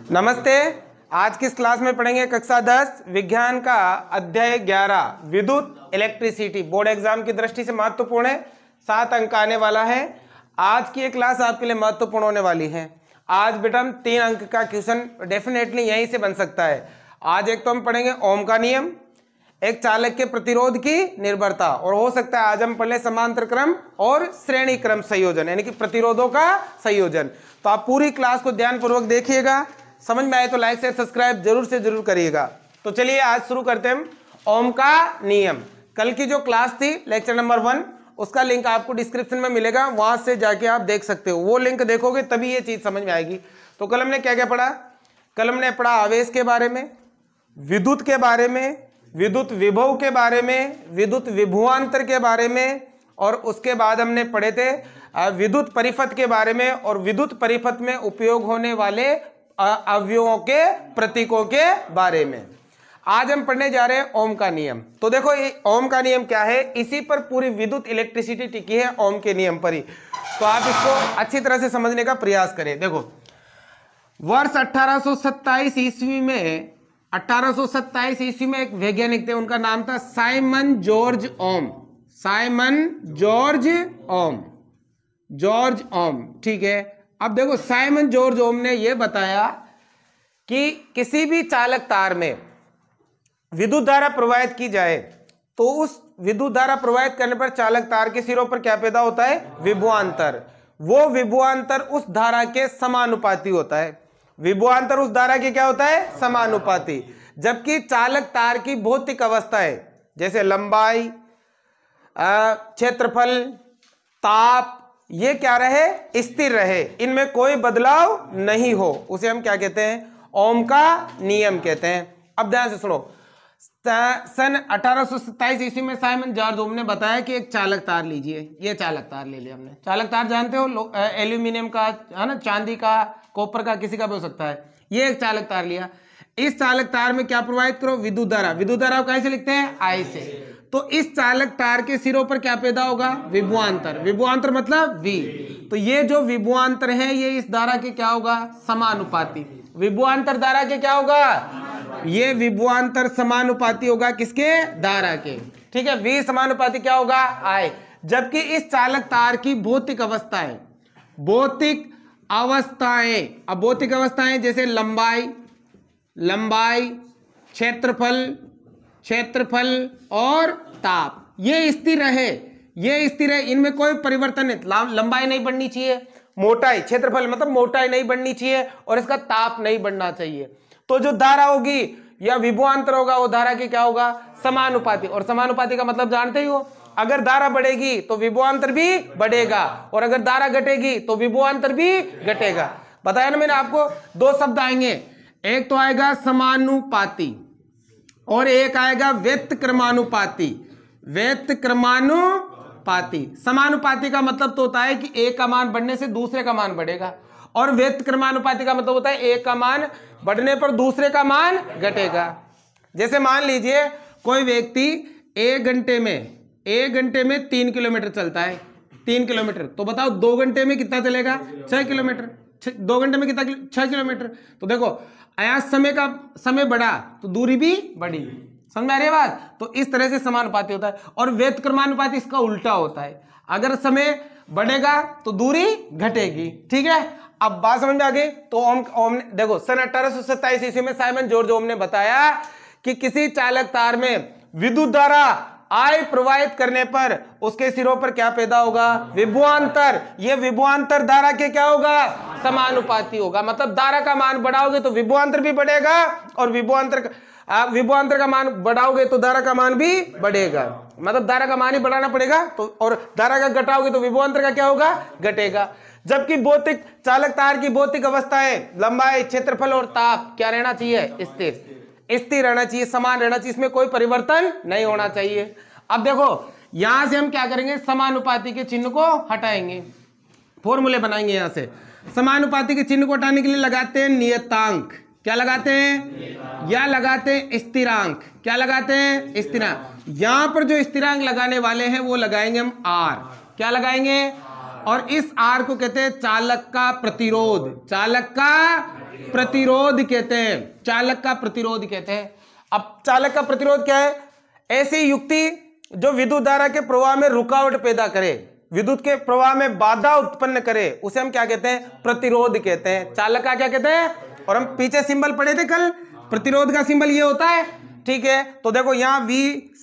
नमस्ते। आज की इस क्लास में पढ़ेंगे कक्षा 10 विज्ञान का अध्याय 11 विद्युत इलेक्ट्रिसिटी। बोर्ड एग्जाम की दृष्टि से महत्वपूर्ण है, 7 अंक आने वाला है। आज की ये क्लास आपके लिए महत्वपूर्ण होने वाली है। आज बेटा हम 3 अंक का क्वेश्चन डेफिनेटली यहीं से बन सकता है। आज एक तो हम पढ़ेंगे ओम का नियम, एक चालक के प्रतिरोध की निर्भरता, और हो सकता है आज हम पढ़ लें समांतर क्रम और श्रेणी क्रम संयोजन, यानी कि प्रतिरोधों का संयोजन। तो आप पूरी क्लास को ध्यानपूर्वक देखिएगा, समझ में आए तो लाइक शेयर सब्सक्राइब जरूर से जरूर करिएगा। तो चलिए आज शुरू करते हैं ओम का नियम। कल की जो क्लास थी लेक्चर नंबर 1, उसका लिंक आपको डिस्क्रिप्शन में मिलेगा, वहां से जाके आप देख सकते हो। वो लिंक देखोगे तभी ये चीज समझ में आएगी। तो कल हमने क्या क्या पढ़ा? कल हमने पढ़ा आवेश के बारे में, विद्युत के बारे में, विद्युत विभव के बारे में, विद्युत विभवांतर के बारे में, और उसके बाद हमने पढ़े थे विद्युत परिपथ के बारे में, और विद्युत परिपथ में उपयोग होने वाले अवयवों के प्रतीकों के बारे में। आज हम पढ़ने जा रहे हैं ओम का नियम। तो देखो ये ओम का नियम क्या है, इसी पर पूरी विद्युत इलेक्ट्रिसिटी टिकी है, ओम के नियम पर ही। तो आप इसको अच्छी तरह से समझने का प्रयास करें। देखो वर्ष 1827 ईस्वी में 1827 ईस्वी में एक वैज्ञानिक थे, उनका नाम था साइमन जॉर्ज ओम। साइमन जॉर्ज ओम, जॉर्ज ओम, ठीक है। अब देखो साइमन जॉर्ज ओम ने यह बताया कि किसी भी चालक तार में विद्युत धारा प्रवाहित की जाए तो उस विद्युत धारा प्रवाहित करने पर चालक तार के सिरों पर क्या पैदा होता है? विभवांतर। वो विभवांतर उस धारा के समानुपाती होता है। विभवांतर उस धारा के क्या होता है? समानुपाती। जबकि चालक तार की भौतिक अवस्थाएं जैसे लंबाई, क्षेत्रफल, ताप, ये क्या रहे? स्थिर रहे, इनमें कोई बदलाव नहीं हो, उसे हम क्या कहते हैं? ओम का नियम कहते हैं। अब ध्यान से सुनो, सन 1827 ईस्वी में साइमन जॉर्ज ओम ने बताया कि एक चालक तार लीजिए। ये चालक तार ले लिया हमने। चालक तार जानते हो, एल्यूमिनियम का है ना, चांदी का, कॉपर का, किसी का भी हो सकता है। ये एक चालक तार लिया। इस चालक तार में क्या प्रवाहित करो? विद्युत धारा। विद्युत धारा को कैसे लिखते हैं? आई से। तो इस चालक तार के सिरों पर क्या पैदा होगा? विभवांतर। विभवांतर मतलब V। तो ये जो विभवांतर है ये इस धारा के क्या होगा? समानुपाती। विभवांतर धारा के क्या होगा? ये विभवांतर समानुपाती होगा किसके? धारा के, ठीक है। V समानुपाती क्या होगा? I। जबकि इस चालक तार की भौतिक अवस्थाएं, भौतिक अवस्थाएं, अब भौतिक अवस्थाएं जैसे लंबाई, लंबाई, क्षेत्रफल, क्षेत्रफल और ताप, ये स्थिर रहे। ये स्थिर है, इनमें कोई परिवर्तन नहीं। लंबाई नहीं बढ़नी चाहिए, मोटाई, क्षेत्रफल मतलब मोटाई नहीं बढ़नी चाहिए, और इसका ताप नहीं बढ़ना चाहिए। तो जो धारा होगी या विभवांतर होगा वो धारा की क्या होगा? समानुपाती। और समानुपाती का मतलब जानते ही हो, अगर धारा बढ़ेगी तो विभवांतर भी बढ़ेगा, और अगर धारा घटेगी तो विभवांतर भी घटेगा। बताया ना मैंने आपको। 2 शब्द आएंगे, एक तो आएगा समानुपाती और एक आएगा व्यतिक्रमानुपाती। व्यतिक्रमानुपाती। समानुपाती का मतलब तो होता है कि एक का मान बढ़ने से दूसरे का मान बढ़ेगा, और व्यतिक्रमानुपाती का मतलब होता है एक का मान बढ़ने पर दूसरे का मान घटेगा। जैसे मान लीजिए कोई व्यक्ति 1 घंटे में 3 किलोमीटर चलता है, 3 किलोमीटर। तो बताओ 2 घंटे में कितना चलेगा? 6 किलोमीटर। 2 घंटे में कितना? 6 किलोमीटर। तो देखो आया समय बढ़ा तो दूरी भी बढ़ी। समझ में आ रही है बात? तो इस तरह से समानुपाती होता है। और व्यतिक्रमानुपाती इसका उल्टा होता है, अगर समय बढ़ेगा तो दूरी घटेगी, ठीक है। अब बात समझ में आ गई। तो ओम देखो सन 1827 ईस्वी में साइमन जॉर्ज ओम ने बताया कि किसी चालक तार में विद्युत धारा I प्रवाहित करने पर उसके सिरों पर क्या पैदा होगा? विभवांतर। ये विभवांतर धारा के क्या होगा? समानुपाती होगा। मतलब धारा का मान बढ़ाओगे तो विभवांतर भी बढ़ेगा, और विभवांतर का मान बढ़ाओगे तो धारा का मान भी बढ़ेगा। मतलब धारा का मान ही बढ़ाना पड़ेगा, तो और धारा का घटाओगे तो विभवांतर का क्या होगा? घटेगा। जबकि भौतिक चालक तार की भौतिक अवस्थाएं लंबाई, क्षेत्रफल और ताप क्या रहना चाहिए? स्थिर। स्थिर रहना चाहिए, समान रहना चाहिए, इसमें कोई परिवर्तन नहीं होना चाहिए। अब देखो यहां से हम क्या करेंगे? समानुपाती के चिन्ह को हटाएंगे, फॉर्मूले बनाएंगे। यहां से समानुपाती के चिन्ह को हटाने के लिए लगाते हैं नियतांक। क्या लगाते हैं? या लगाते हैं स्थिरांक। क्या लगाते हैं? स्थिरांक। यहां पर जो स्थिरांक लगाने वाले हैं वो लगाएंगे हम R। क्या लगाएंगे? और इस आर को कहते हैं चालक का प्रतिरोध। चालक का प्रतिरोध कहते हैं, चालक का प्रतिरोध कहते हैं। अब चालक का प्रतिरोध क्या है? ऐसी युक्ति जो विद्युत धारा के प्रवाह में रुकावट पैदा करे, विद्युत के प्रवाह में बाधा उत्पन्न करे, उसे हम क्या कहते हैं? प्रतिरोध कहते हैं। चालक का क्या कहते हैं? और हम पीछे सिंबल पढ़े थे कल, प्रतिरोध का सिंबल ये होता है, ठीक है। तो देखो यहाँ V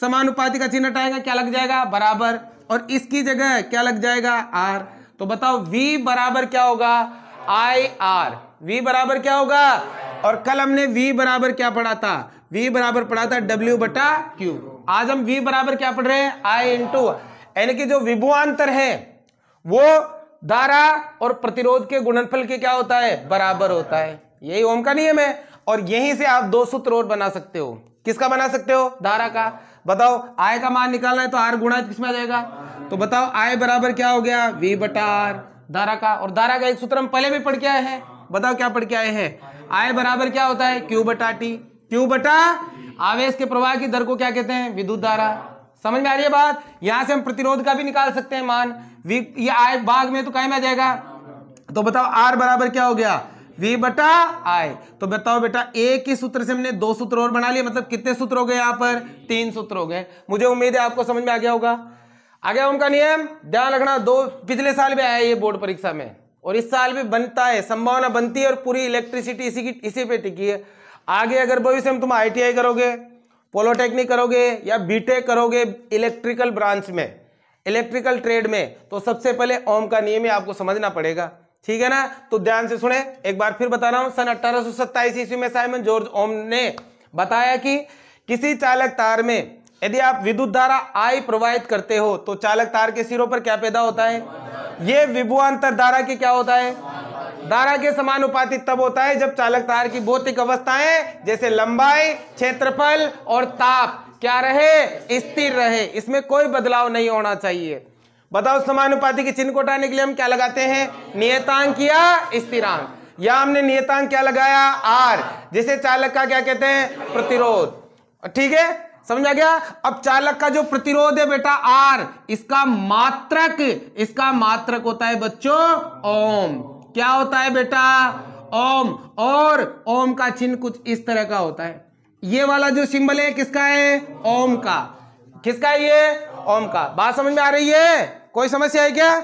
समानुपाती का चिन्ह हटाएगा, क्या लग जाएगा? बराबर, और इसकी जगह क्या लग जाएगा? R। तो बताओ V बराबर क्या होगा? IR। V बराबर क्या होगा? और कल हमने V बराबर क्या पढ़ा था? V बराबर पढ़ा था W/Q। आज हम V बराबर क्या पढ़ रहे हैं? I इंटू, यानी कि जो विभवांतर है वो धारा और प्रतिरोध के गुणनफल के क्या होता है? बराबर होता है। यही ओम का नियम है। और यहीं से आप दो सूत्र और बना सकते हो। किसका बना सकते हो? धारा का। बताओ I का मान निकालना है तो R गुणा किसमें आ जाएगा? तो बताओ I बराबर क्या हो गया? V/R। धारा का, और धारा का एक सूत्र हम पहले भी पढ़ के आए हैं। बताओ क्या पढ़ के आए हैं? I बराबर क्या होता है? Q/T। Q बटा आवेश के प्रवाह की दर को क्या कहते हैं? विद्युत धारा। समझ में आ रही है बात? यहां से हम प्रतिरोध का भी निकाल सकते हैं मान। ये I भाग में तो काय में आ जाएगा? तो बताओ R बराबर क्या हो गया? V/I। तो बताओ बेटा, एक ही सूत्र से हमने दो सूत्र और बना लिए, मतलब कितने सूत्र हो गए यहाँ पर? 3 सूत्र हो गए। मुझे उम्मीद है आपको समझ में आ गया होगा। आ गया ओम का नियम? ध्यान रखना, पिछले साल भी आया ये बोर्ड परीक्षा में, और इस साल भी बनता है, संभावना बनती है, और पूरी इलेक्ट्रिसिटी इसी पे टिकी है। आगे अगर भविष्य में तुम ITI करोगे, पॉलिटेक्निक करोगे, या BTech करोगे इलेक्ट्रिकल ब्रांच में, इलेक्ट्रिकल ट्रेड में, तो सबसे पहले ओम का नियम ही आपको समझना पड़ेगा, ठीक है ना। तो ध्यान से सुने, एक बार फिर बता रहा हूं। सन 1827 ईस्वी में साइमन जॉर्ज ओम ने बताया कि किसी चालक तार में यदि आप विद्युत धारा I प्रवाहित करते हो तो चालक तार के सिरों पर क्या पैदा होता है? ये विभवांतर धारा की क्या होता है? धारा के समानुपाती तब होता है जब चालक तार की भौतिक अवस्थाएं जैसे लंबाई, क्षेत्रफल और ताप क्या रहे? स्थिर रहे। इसमें कोई बदलाव नहीं होना चाहिए। बताओ समानुपाती के चिन्ह को हटाने के लिए हम क्या लगाते हैं? नियतांक या स्थिरांक। या हमने नियतांक क्या लगाया? R, जिसे चालक का क्या कहते हैं? प्रतिरोध। ठीक है, समझ आ गया? अब चालक का जो प्रतिरोध है बेटा R, इसका मात्रक होता है बच्चों ओम। क्या होता है बेटा? ओम। और ओम का चिन्ह कुछ इस तरह का होता है। ये वाला जो सिंबल है किसका है? ओम का। किसका है ये? ओम का। बात समझ में आ रही है? कोई समस्या है क्या?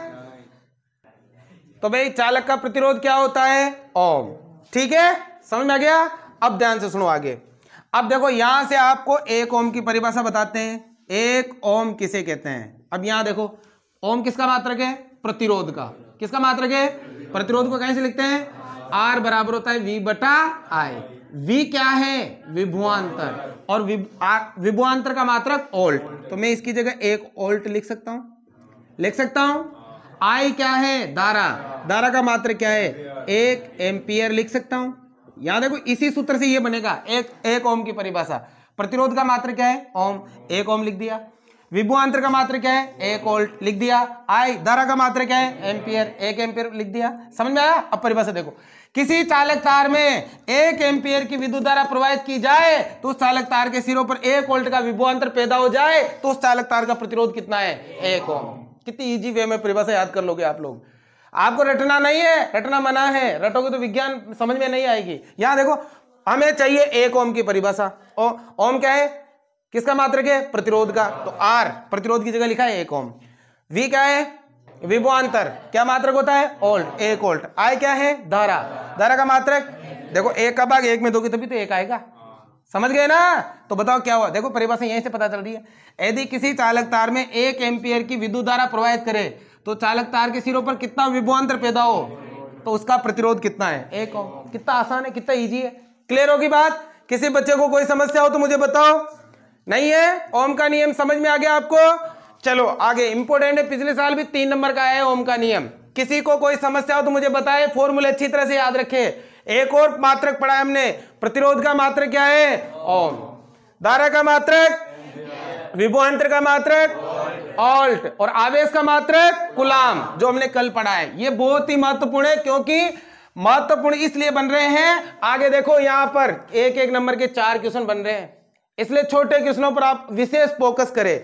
तो भाई चालक का प्रतिरोध क्या होता है? ओम। ठीक है, समझ में आ गया? अब ध्यान से सुनो आगे। अब देखो यहां से आपको 1 ओम की परिभाषा बताते हैं। 1 ओम किसे कहते हैं? अब यहां देखो, ओम किसका मात्रक है? प्रतिरोध का। किसका मात्रक है? प्रतिरोध को कैसे लिखते हैं? R बराबर होता है V/I। V क्या है? विभवांतर, और विभवांतर का मात्रक ओल्ट। तो मैं इसकी जगह 1 ओल्ट लिख सकता हूं। I क्या है? धारा। धारा का मात्रक क्या है? 1 एम्पियर लिख सकता हूं। यहां देखो इसी सूत्र से ये बनेगा 1 ओम की परिभाषा। प्रतिरोध का मात्रक क्या है? ओम। 1 ओम लिख दिया। विभवांतर का मात्रक क्या है? 1 वोल्ट लिख दिया। I धारा का मात्रक क्या है? एम्पियर। 1 एम्पियर लिख दिया। समझ में आया? अब परिभाषा देखो, किसी चालक तार में 1 एम्पियर की विद्युत धारा प्रवाहित की जाए तो उस चालक तार के सिरों पर 1 वोल्ट का विभवांतर पैदा हो जाए तो उस चालक तार का प्रतिरोध कितना है? 1 ओम। कितनी इजी वे में परिभाषा याद कर लोगे आप लोग। आपको रटना नहीं है, रटना मना है। रटोगे तो विज्ञान समझ में नहीं आएगी। यहां देखो, हमें चाहिए 1 ओम की परिभाषा। ओम क्या है? किसका मात्रक है? प्रतिरोध का। तो R प्रतिरोध की जगह लिखा है 1 ओम। V क्या है? विभवांतर। क्या मात्रक होता है? वोल्ट। 1 वोल्ट। I क्या है? धारा। धारा का मात्रक देखो 1 का भाग 1 में दोगे तभी तो 1 आएगा। समझ गए ना? तो बताओ क्या हुआ? देखो परिभाषा यहीं से पता चल रही है। यदि किसी चालक तार में 1 एम्पियर की विद्युत धारा प्रवाहित करे तो चालक तार के सिरों पर कितना विभवांतर पैदा हो तो उसका प्रतिरोध कितना है? 1 ओम। कितना आसान है, कितना इजी है। क्लियर होगी बात? किसी बच्चे को कोई समस्या हो तो मुझे बताओ। नहीं है? ओम का नियम समझ में आ गया आपको? चलो आगे, इंपोर्टेंट है, पिछले साल भी 3 नंबर का है ओम का नियम। किसी को कोई समस्या हो तो मुझे बताए, फॉर्मूले अच्छी तरह से याद रखे। एक और मात्रक पढ़ा है हमने, प्रतिरोध का मात्रक क्या है? ओम। धारा का मात्रक, विभवांतर का मात्रक वोल्ट, और आवेश का मात्रक कूलाम, जो हमने कल पढ़ा है। ये बहुत ही महत्वपूर्ण है, क्योंकि महत्वपूर्ण इसलिए बन रहे हैं, आगे देखो यहां पर 1-1 नंबर के 4 क्वेश्चन बन रहे हैं, इसलिए छोटे क्वेश्चनों पर आप विशेष फोकस करें।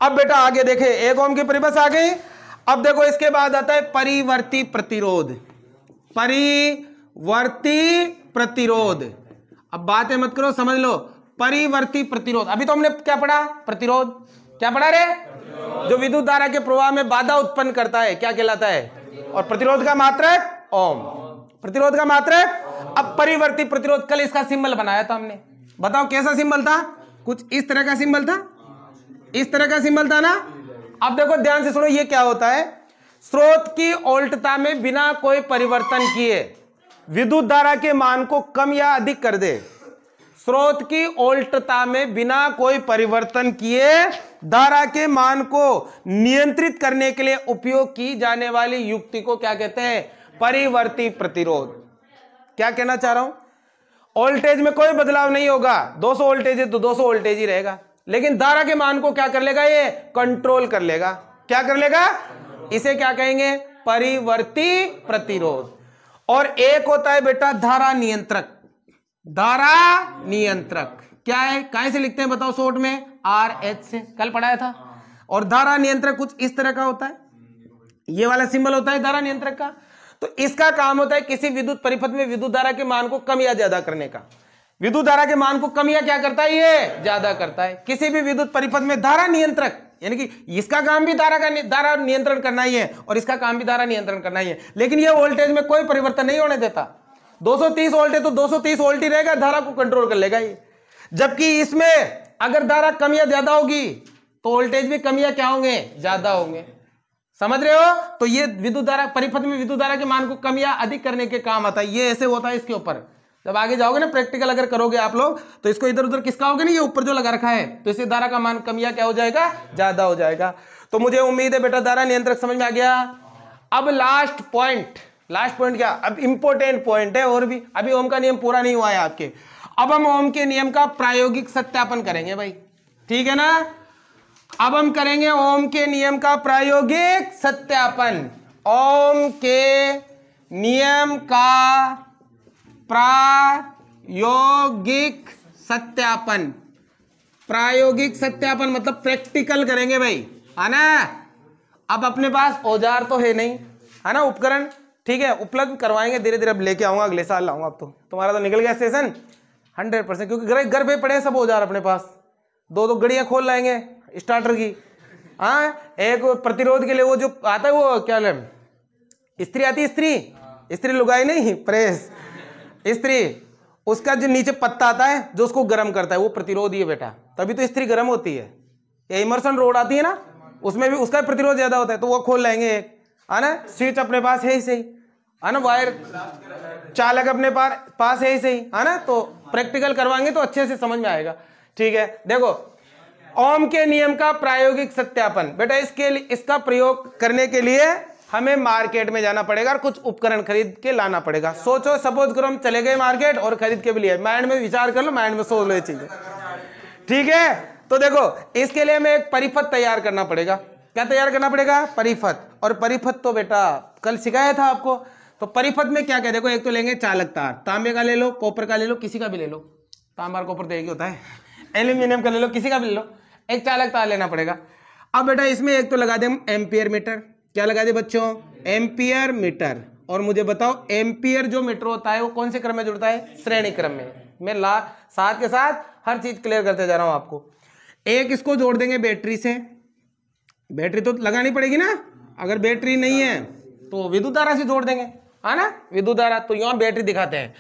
अब बेटा आगे देखें, 1 ओम की परिभाषा आ गई। अब देखो इसके बाद आता है परिवर्ती प्रतिरोध। परिवर्ती प्रतिरोध, अब बातें मत करो, समझ लो। परिवर्ती प्रतिरोध, अभी तो हमने क्या पढ़ा? प्रतिरोध। क्या पढ़ा रे? जो विद्युत धारा के प्रवाह में बाधा उत्पन्न करता है क्या कहलाता है? और प्रतिरोध का मात्रक ओम। प्रतिरोध का मात्रक। अब परिवर्ती प्रतिरोध, कल इसका सिंबल बनाया था हमने, बताओ कैसा सिंबल था? कुछ इस तरह का सिंबल था, इस तरह का सिंबल था ना। अब देखो ध्यान से सुनो, ये क्या होता है? स्रोत की ओल्टता में बिना कोई परिवर्तन किए विद्युत धारा के मान को कम या अधिक कर दे। स्रोत की ओल्टता में बिना कोई परिवर्तन किए धारा के मान को नियंत्रित करने के लिए उपयोग की जाने वाली युक्ति को क्या कहते हैं? परिवर्ती प्रतिरोध। क्या कहना चाह रहा हूं? वोल्टेज में कोई बदलाव नहीं होगा, 200 वोल्टेज है तो 200 वोल्टेज ही रहेगा, लेकिन धारा के मान को क्या कर लेगा? ये कंट्रोल कर लेगा। क्या कर लेगा? इसे क्या कहेंगे? परिवर्ती प्रतिरोध। और एक होता है बेटा धारा नियंत्रक। धारा नियंत्रक क्या है? काहे से लिखते हैं बताओ? शॉर्ट में RH से, कल पढ़ाया था। और धारा नियंत्रक कुछ इस तरह का होता है, ये वाला सिंबल होता है धारा नियंत्रक का। तो इसका काम होता है किसी विद्युत परिपथ में विद्युत धारा के मान को कम या ज्यादा करने का। विद्युत धारा के मान को कम या क्या करता है? ये ज्यादा करता है। किसी भी विद्युत परिपथ में धारा नियंत्रक, यानी कि इसका काम भी धारा नियंत्रण करना ही है और इसका काम भी धारा नियंत्रण करना ही है, लेकिन ये वोल्टेज में कोई परिवर्तन नहीं होने देता। 230 वोल्ट है तो 230 वोल्ट ही रहेगा, धारा को कंट्रोल कर लेगा ये। जबकि इसमें अगर धारा कम या ज्यादा होगी तो वोल्टेज भी कम या क्या होंगे? ज्यादा होंगे। समझ रहे हो? तो ये विद्युत धारा परिपथ में विद्युत धारा के मान को कम या अधिक करने के काम आता है। ये ऐसे होता है इसके ऊपर। जब आगे जाओगे ना प्रैक्टिकल अगर करोगे आप लोग तो इसको इधर उधर किसका होगा ना, ये ऊपर जो लगा रखा है, तो इससे धारा का मान कम या क्या हो जाएगा? ज्यादा हो जाएगा। तो मुझे उम्मीद है बेटा धारा नियंत्रक समझ में आ गया। अब लास्ट पॉइंट क्या? अब इंपॉर्टेंट पॉइंट है और भी, अभी ओम का नियम पूरा नहीं हुआ है आपके। अब हम ओम के नियम का प्रायोगिक सत्यापन करेंगे भाई, ठीक है ना। अब हम करेंगे ओम के नियम का प्रायोगिक सत्यापन। ओम के नियम का प्रायोगिक सत्यापन। प्रायोगिक सत्यापन मतलब प्रैक्टिकल करेंगे भाई, है ना। अब अपने पास औजार तो है नहीं, है ना, उपकरण, ठीक है, उपलब्ध करवाएंगे धीरे धीरे। अब लेके आऊंगा, अगले साल लाऊंगा। अब तो तुम्हारा तो निकल गया सेशन 100%, क्योंकि घर पे पड़े सब औजार अपने पास। दो गड़ियां खोल लाएंगे स्टार्टर की। हाँ, एक प्रतिरोध के लिए वो जो आता है वो क्या नाम, स्त्री आती है, स्त्री लुगाई नहीं, प्रेस स्त्री, उसका जो नीचे पत्ता आता है जो उसको गर्म करता है वो प्रतिरोध ही है बेटा, तभी तो स्त्री गर्म होती है। ये इमर्सन रोड आती है ना, उसमें भी उसका प्रतिरोध ज्यादा होता है, तो वो खोल लाएंगे एक, है ना। स्विच अपने पास है ही सही, है ना, वायर चालक अपने पास है ही सही, है ना। तो प्रैक्टिकल करवाएंगे तो अच्छे से समझ में आएगा, ठीक है। देखो ओम के नियम का प्रायोगिक सत्यापन बेटा, इसका प्रयोग करने के लिए हमें मार्केट में जाना पड़ेगा और कुछ उपकरण खरीद के लाना पड़ेगा। सोचो, सपोज करो हम चले गए मार्केट और खरीद के भी लिए, माइंड में विचार कर लो, माइंड में सोच लो ये चीजें, ठीक है। तो देखो इसके लिए हमें एक परिपथ तैयार करना पड़ेगा। क्या तैयार करना पड़ेगा? परिपथ। और परिपथ तो बेटा कल सिखाया था आपको। तो परिपथ में क्या क्या, देखो एक तो लेंगे चालक तार, तांबे का ले लो, कॉपर का ले लो, किसी का भी ले लो, तांबा और कॉपर तो एक ही होता है, एल्यूमिनियम का ले लो, किसी का भी ले लो, एक चालक तार लेना पड़ेगा। अब बेटा इसमें एक तो लगा दे हम एम्पियर मीटर। क्या लगा दे बच्चों? Ampere metre. और मुझे बताओ एम्पियर जो मीटर होता है वो कौन से क्रम में जुड़ता है? श्रेणी क्रम में। मैं साथ के साथ हर चीज क्लियर करते जा रहा हूं आपको। एक इसको जोड़ देंगे बैटरी से, बैटरी तो लगानी पड़ेगी ना, अगर बैटरी नहीं है तो विद्युत धारा से जोड़ देंगे, है ना, विद्युत धारा। तो यहां बैटरी दिखाते हैं,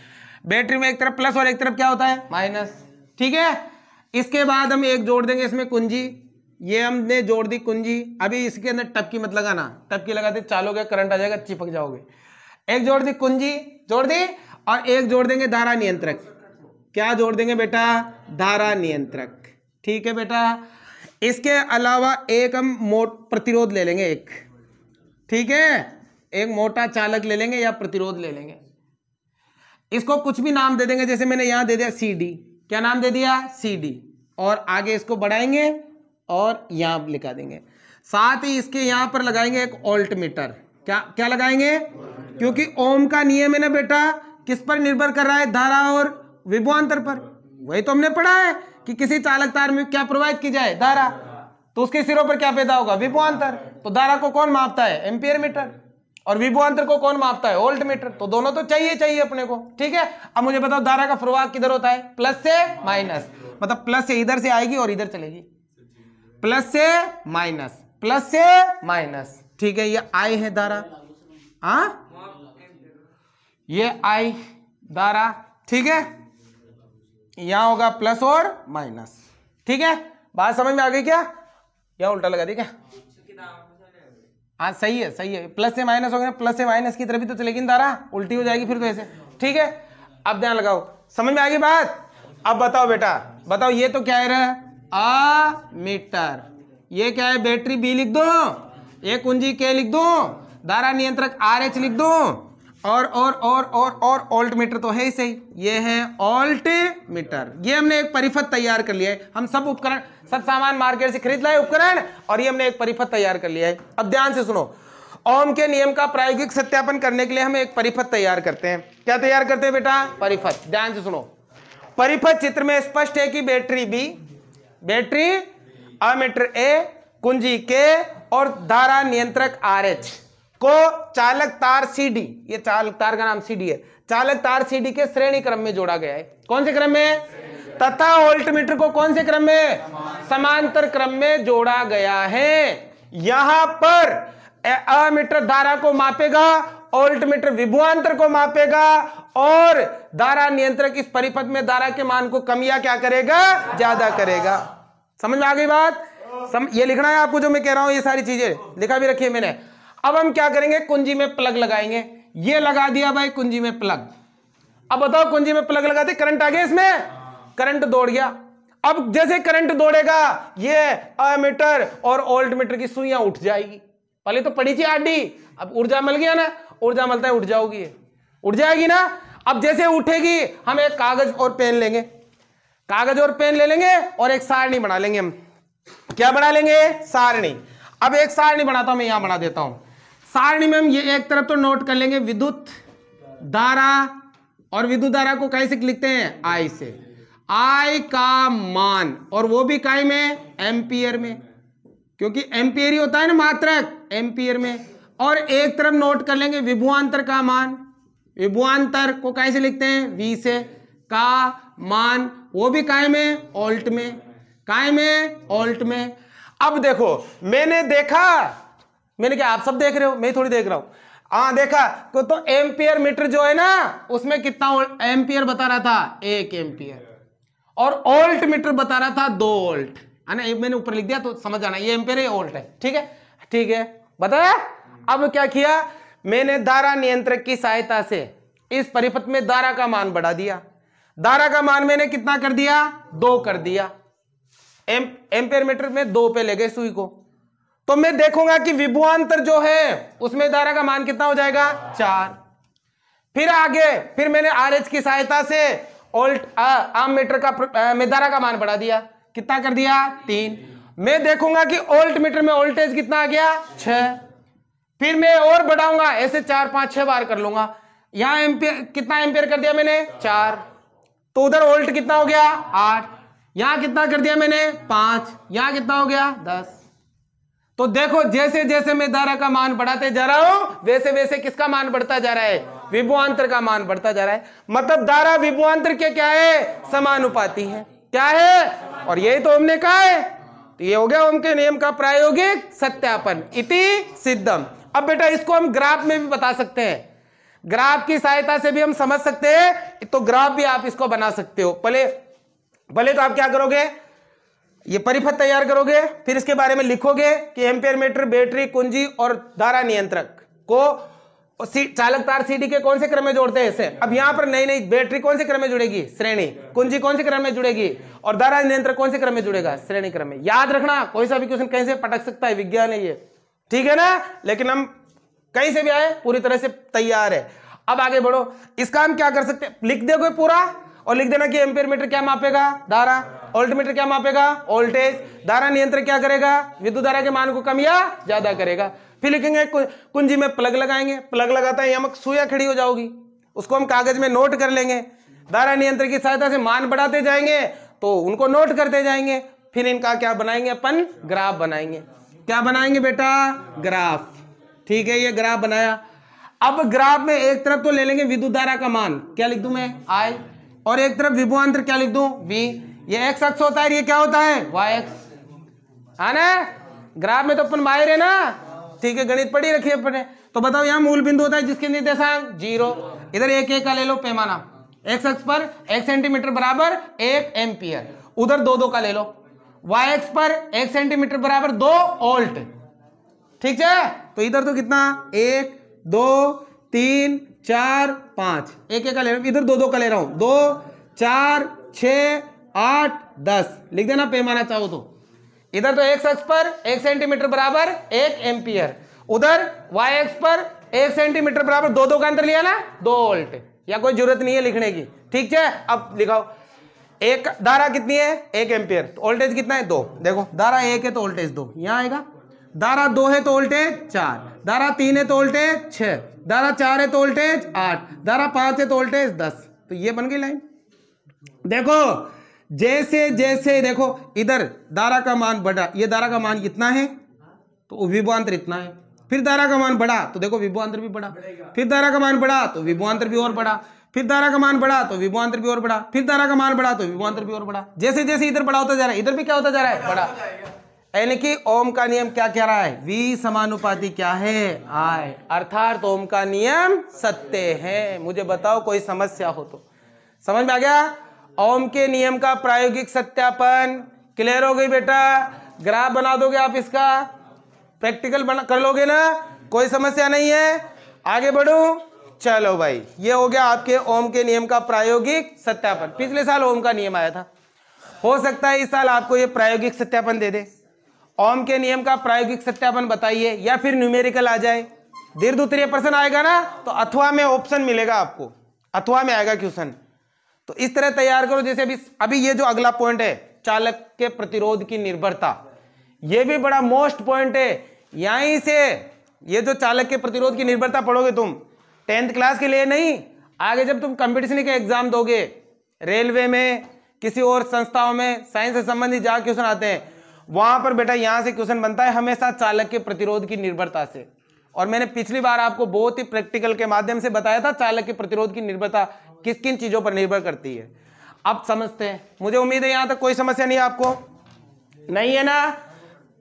बैटरी में एक तरफ प्लस और एक तरफ क्या होता है? माइनस, ठीक है। इसके बाद हम एक जोड़ देंगे इसमें कुंजी, ये हमने जोड़ दी कुंजी। अभी इसके अंदर टपकी मत लगाना, टपकी लगाते चालोगे करंट आ जाएगा, चिपक जाओगे। एक जोड़ दी कुंजी, जोड़ दी, और एक जोड़ देंगे धारा नियंत्रक। क्या जोड़ देंगे बेटा? धारा नियंत्रक, ठीक है बेटा। इसके अलावा एक हम प्रतिरोध ले लेंगे एक, ठीक है, एक मोटा चालक ले लेंगे या प्रतिरोध ले लेंगे। इसको कुछ भी नाम दे देंगे, जैसे मैंने यहां दे दिया CD। क्या नाम दे दिया? CD। और आगे इसको बढ़ाएंगे और यहां लिखा देंगे। साथ ही इसके यहां पर लगाएंगे एक वोल्ट मीटर। क्या लगाएंगे? क्योंकि ओम का नियम है ना बेटा, किस पर निर्भर कर रहा है? धारा और विभवांतर पर। वही तो हमने पढ़ा है कि किसी चालक तार में क्या प्रवाहित की जाए? धारा। तो उसके सिरों पर क्या पैदा होगा, विभवांतर। तो धारा को कौन मापता है, एम्पियर मीटर, और विभवांतर को कौन मापता है, वोल्ट मीटर। तो दोनों तो चाहिए अपने को, ठीक है। अब मुझे बताओ धारा का प्रवाह किधर होता है, प्लस से माइनस, मतलब प्लस से इधर से आएगी और इधर चलेगी, प्लस से माइनस, प्लस से माइनस, ठीक है। ये आई है धारा, ये आई धारा, ठीक है। यहां होगा प्लस और माइनस, ठीक है। बात समझ में आ गई क्या, या उल्टा लगा दी क्या, हाँ सही है, प्लस से माइनस हो गया, प्लस से माइनस की तरफ भी तो चलेगी ना धारा, उल्टी हो जाएगी फिर तो ऐसे, ठीक है। अब ध्यान लगाओ, समझ में आ गई बात। अब बताओ बेटा, बताओ ये तो क्या है, अमीटर, ये क्या है, बैटरी बी लिख दो, ये कुंजी के लिख दो, धारा नियंत्रक RH लिख दो, और ओल्ट मीटर तो है ही सही, ये है ओल्ट मीटर। ये हमने एक परिपथ तैयार कर लिया है, हम सब उपकरण, सब सामान मार्केट से खरीद लाए उपकरण, और ये हमने एक परिपथ तैयार कर लिया है। अब ध्यान से सुनो, ओम के नियम का प्रायोगिक सत्यापन करने के लिए हम एक परिपथ तैयार करते हैं। क्या तैयार करते हैं बेटा, परिपथ। ध्यान से सुनो, परिपथ चित्र में स्पष्ट है कि बैटरी बी, बैटरी अमीटर ए, कुंजी के और धारा नियंत्रक RH को चालक तार CD, ये चालक तार का नाम CD है, चालक तार CD के श्रेणी क्रम में जोड़ा गया है। कौन से क्रम में, तथा वोल्ट मीटर को कौन से क्रम में, समांतर क्रम में जोड़ा गया है। यहां पर अमीटर धारा को मापेगा, वोल्ट मीटर विभवांतर को मापेगा, और धारा नियंत्रक इस परिपथ में धारा के मान को कम या क्या करेगा, ज्यादा करेगा। समझ में आ गई बात। ये लिखना है आपको जो मैं कह रहा हूं, ये सारी चीजें लिखा भी रखी है मैंने। अब हम क्या करेंगे, कुंजी में प्लग लगाएंगे। ये लगा दिया भाई कुंजी में प्लग। अब बताओ, कुंजी में प्लग लगाते करंट आ गया, इसमें करंट दौड़ गया। अब जैसे करंट दौड़ेगा, ये अमीटर और वोल्ट मीटर की सुइयां उठ जाएगी। पहले तो पड़ी थी आडी, अब ऊर्जा मिल गया ना, ऊर्जा मिलता है उठ जाओगी, उठ जाएगी ना। अब जैसे उठेगी, हम एक कागज और पेन लेंगे, कागज और पेन ले लेंगे और एक सारणी बना लेंगे। हम क्या बना लेंगे, सारणी। अब एक सारणी बनाता हूं मैं, यहां बना देता हूं। सारणी में हम ये एक तरफ तो नोट कर लेंगे विद्युत धारा, और विद्युत धारा को कैसे लिखते हैं, I से, I का मान, और वो भी काय में, एम्पियर में, क्योंकि एम्पियर ही होता है ना मात्रक, एम्पियर में। और एक तरफ नोट कर लेंगे विभवांतर का मान, विभवांतर को कैसे लिखते हैं, V से, का मान, वो भी काय में, वोल्ट में, काय में, वोल्ट में। अब देखो, मैंने देखा, मैंने क्या, आप सब देख रहे हो, मैं थोड़ी देख रहा हूं, हाँ देखा तो एम्पियर मीटर जो है ना, उसमें कितना एम्पियर बता रहा था, 1 एम्पियर, और वोल्ट मीटर बता रहा था 2 वोल्ट, है ना। मैंने ऊपर लिख दिया तो समझ आना, ये एम्पियर है, वोल्ट है, ठीक है, ठीक है, बताया। अब क्या किया, मैंने धारा नियंत्रक की सहायता से इस परिपथ में धारा का मान बढ़ा दिया। धारा का मान मैंने कितना कर दिया, 2 कर दिया। एम्पियर मीटर में 2 पे ले गए सुई को, तो मैं देखूंगा कि विभवांतर जो है उसमें धारा का मान कितना हो जाएगा, 4। फिर आगे, फिर मैंने RH की सहायता से अमीटर का में धारा का मान बढ़ा दिया, कितना कर दिया, 3। मैं देखूंगा कि वोल्ट मीटर में वोल्टेज कितना आ गया, 6। फिर मैं और बढ़ाऊंगा, ऐसे 4 5 6 बार कर लूंगा। यहां एम्पियर, कितना एम्पियर कर दिया मैंने, 4, तो उधर वोल्ट कितना हो गया, 8। यहां कितना कर दिया मैंने, 5, यहां कितना हो गया, 10। तो देखो, जैसे जैसे मैं धारा का मान बढ़ाते जा रहा हूं, वैसे वैसे किसका मान बढ़ता जा रहा है, विभवांतर का मान बढ़ता जा रहा है। मतलब धारा विभवांतर के क्या है, समानुपाती है, क्या है, और यही तो हमने कहा है। तो ये हो गया ओम के नियम का प्रायोगिक सत्यापन, इति सिद्धम। अब बेटा इसको हम ग्राफ में भी बता सकते हैं, ग्राफ की सहायता से भी हम समझ सकते हैं, तो ग्राफ भी आप इसको बना सकते हो। पहले तो आप क्या करोगे, ये परिपथ तैयार करोगे, फिर इसके बारे में लिखोगे कि एम्पियर मीटर, बैटरी, कुंजी और धारा नियंत्रक को चालक तार CD के कौन से क्रम में जोड़ते हैं ऐसे। अब यहां पर नई बैटरी कौन से क्रम में जुड़ेगी, श्रेणी, कुंजी कौन से क्रम में जुड़ेगी, और धारा नियंत्रक कौन से क्रम में जुड़ेगा, श्रेणी क्रम में। याद रखना, कोई सा भी क्वेश्चन कहीं से पटक सकता है, विज्ञान है ये, ठीक है ना। लेकिन हम कहीं से भी आए, पूरी तरह से तैयार है। अब आगे बढ़ो, इसका हम क्या कर सकते हैं, लिख दोगे पूरा और लिख देना कि एम्पियर मीटर क्या मापेगा, धारा, वोल्ट मीटर क्या मापेगा, वोल्टेज, धारा नियंत्रक क्या करेगा, विद्युत धारा के मान को कम या ज्यादा करेगा। फिर लिखेंगे कुंजी में प्लग लगाएंगे, प्लग लगाता है यमक सुइयां खड़ी हो जाओगी, उसको हम कागज में नोट कर लेंगे। धारा नियंत्रक की सहायता से मान बढ़ाते जाएंगे तो उनको नोट करते जाएंगे। फिर इनका क्या बनाएंगे अपन, ग्राफ बनाएंगे। क्या बनाएंगे बेटा, ग्राफ। ठीक है, ये ग्राफ बनाया। अब ग्राफ में एक तरफ तो ले लेंगे विद्युत धारा का मान, क्या लिख दूं मैं, I, और एक तरफ विभवांतर क्या लिख दूं, V। ये x अक्ष होता है, ये क्या होता है, y अक्ष, है ना। ग्राफ में तो अपन माहिर है ना, ठीक है, गणित पढ़ी रखी है अपन ने। तो बताओ यहाँ मूल बिंदु होता है जिसके निर्देशांक 0, इधर 1 का ले लो पैमाना, x अक्ष पर 1 सेंटीमीटर बराबर 1 एम्पियर, उधर 2 का ले लो, y अक्ष पर 1 सेंटीमीटर बराबर 2 वोल्ट। ठीक है, तो इधर तो कितना, 1 2 3 4 5, 1 का ले रहा हूं, इधर 2 का ले रहा हूं, 2 4 6 8 10 लिख देना पैमाना चाहो तो। इधर तो x अक्ष पर 1 सेंटीमीटर बराबर 1 एम्पियर, उधर y अक्ष पर 1 सेंटीमीटर बराबर 2 का अंतर लिया ना, 2 वोल्ट, या कोई जरूरत नहीं है लिखने की। ठीक है, अब लिखाओ, एक धारा कितनी है, 1 एम्पियर, तो वोल्टेज कितना है, 2। देखो धारा 1 है तो वोल्टेज 2 यहां आएगा, धारा 2 है तो वोल्टेज 4, धारा 3 है तो वोल्टेज 6, धारा 4 है तो वोल्टेज 8, धारा 5 है तो वोल्टेज 10। तो ये बन गई लाइन। देखो जैसे जैसे देखो इधर धारा का मान बढ़ा, ये धारा का मान कितना है तो विभवांतर इतना है, फिर धारा का मान बढ़ा तो देखो विभवांतर भी बढ़ा, फिर धारा का मान बढ़ा तो विभवांतर भी और बढ़ा, फिर धारा का मान बढ़ा तो विभवांतर भी और बढ़ा, फिर धारा का मान बढ़ा तो विभवांतर भी और बढ़ा। जैसे जैसे इधर बढ़ा होता जा रहा है, इधर भी क्या होता जा रहा है, बढ़ा। यानी कि ओम का नियम क्या कह रहा है, V समानुपाती क्या है, I, अर्थात ओम का नियम सत्य है। मुझे बताओ कोई समस्या हो तो। समझ में आ गया, ओम के नियम का प्रायोगिक सत्यापन क्लियर हो गई बेटा। ग्राफ बना दोगे आप, इसका प्रैक्टिकल बना कर लोगे ना, कोई समस्या नहीं है। आगे बढ़ू, चलो भाई, ये हो गया आपके ओम के नियम का प्रायोगिक सत्यापन। पिछले साल ओम का नियम आया था, हो सकता है इस साल आपको ये प्रायोगिक सत्यापन दे दे। ओम के नियम का प्रायोगिक सत्यापन बताइए, या फिर न्यूमेरिकल आ जाए, दीर्घ उत्तरीय प्रश्न आएगा ना तो अथवा में ऑप्शन मिलेगा आपको, अथवा में आएगा क्वेश्चन। तो इस तरह तैयार करो। जैसे अभी ये जो अगला पॉइंट है, चालक के प्रतिरोध की निर्भरता, ये भी बड़ा मोस्ट पॉइंट है। यहीं से ये जो चालक के प्रतिरोध की निर्भरता पढ़ोगे तुम 10th क्लास के लिए नहीं, आगे जब तुम कंपटीशन के एग्जाम दोगे, रेलवे में, किसी और संस्थाओं में, साइंस से संबंधित जहां क्वेश्चन आते हैं, वहां पर बेटा यहां से क्वेश्चन बनता है हमेशा चालक के प्रतिरोध की निर्भरता से। और मैंने पिछली बार आपको बहुत ही प्रैक्टिकल के माध्यम से बताया था चालक के प्रतिरोध की निर्भरता किस किन चीजों पर निर्भर करती है। अब समझते हैं, मुझे उम्मीद है यहां तक कोई समस्या नहीं है आपको, नहीं है ना।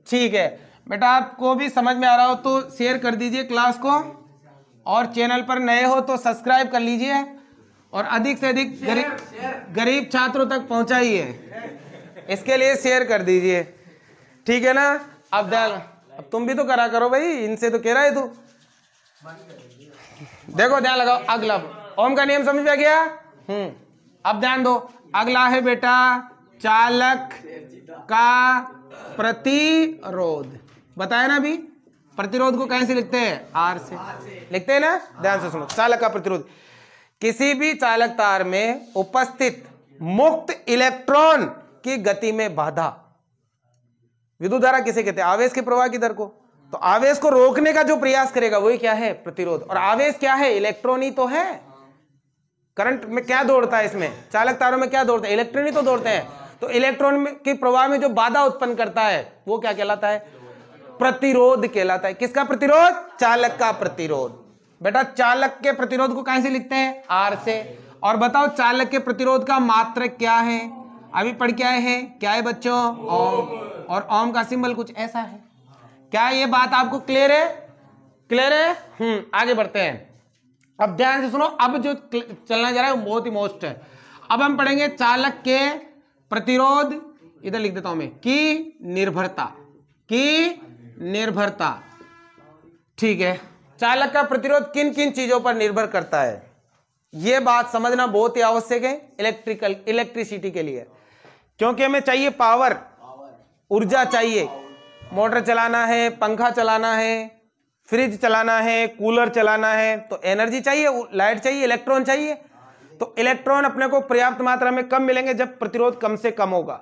ठीक है बेटा, आपको भी समझ में आ रहा हो तो शेयर कर दीजिए क्लास को, और चैनल पर नए हो तो सब्सक्राइब कर लीजिए, और अधिक से अधिक गरीब छात्रों तक पहुंचाइए, इसके लिए शेयर कर दीजिए। ठीक है ना। अब अब तुम भी तो करा करो भाई, इनसे तो कह रहा है तू। देखो ध्यान लगाओ, अगला ओम का नियम समझ में आ गया। अब ध्यान दो, अगला है बेटा चालक का प्रतिरोध। बताया ना अभी, प्रतिरोध को कैसे लिखते हैं, R से लिखते हैं ना। ध्यान से सुनो, चालक का प्रतिरोध, किसी भी चालक तार में उपस्थित मुक्त इलेक्ट्रॉन की गति में बाधा। विद्युत धारा किसे कहते हैं, आवेश के प्रवाह की दर को। तो आवेश को रोकने का जो प्रयास करेगा वही क्या है, प्रतिरोध। और आवेश क्या है, इलेक्ट्रॉन ही तो है। करंट में क्या दौड़ता है, इसमें चालक तारों में क्या दौड़ता है, इलेक्ट्रॉन ही तो दौड़ते हैं। तो इलेक्ट्रॉन के प्रवाह में जो बाधा उत्पन्न करता है वो क्या कहलाता है, प्रतिरोध कहलाता है। किसका प्रतिरोध, चालक का प्रतिरोध। बेटा चालक के प्रतिरोध को कैसे लिखते हैं, R से। और बताओ चालक के प्रतिरोध का मात्रक क्या है, अभी पढ़ के आए हैं, क्या है बच्चों, ओम। और ओम का सिंबल कुछ ऐसा है। क्या ये बात आपको क्लियर है, क्लियर है। आगे बढ़ते हैं। अब ध्यान से सुनो, अब जो चलना जा रहा है वो बहुत ही मोस्ट है। अब हम पढ़ेंगे चालक के प्रतिरोध, इधर लिख देता हूं मैं, की निर्भरता, की निर्भरता। ठीक है, चालक का प्रतिरोध किन किन चीजों पर निर्भर करता है, यह बात समझना बहुत ही आवश्यक है इलेक्ट्रिसिटी के लिए। क्योंकि हमें चाहिए पावर, ऊर्जा चाहिए। मोटर चलाना है, पंखा चलाना है, फ्रिज चलाना है, कूलर चलाना है, तो एनर्जी चाहिए, लाइट चाहिए, इलेक्ट्रॉन चाहिए। तो इलेक्ट्रॉन अपने को पर्याप्त मात्रा में कम मिलेंगे जब प्रतिरोध कम से कम होगा,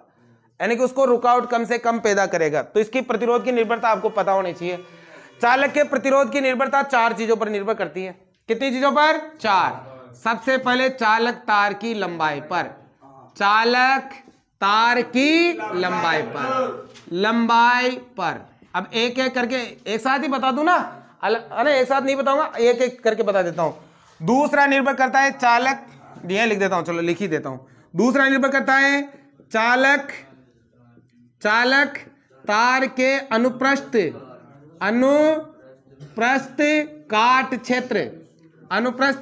यानी कि उसको रुकावट कम से कम पैदा करेगा। तो इसकी प्रतिरोध की निर्भरता आपको पता होनी चाहिए। चालक के प्रतिरोध की निर्भरता 4 चीजों पर निर्भर करती है। कितनी चीजों पर, 4। सबसे पहले चालक तार की लंबाई पर। चालक तार की लंबाई पर। अब एक एक करके एक साथ ही बता दूं ना, अरे एक साथ नहीं बताऊंगा, एक एक करके बता देता हूं। दूसरा निर्भर करता है चालक, यह लिख देता हूं, चलो लिख ही देता हूं। दूसरा निर्भर करता है चालक तार के अनुप्रस्थ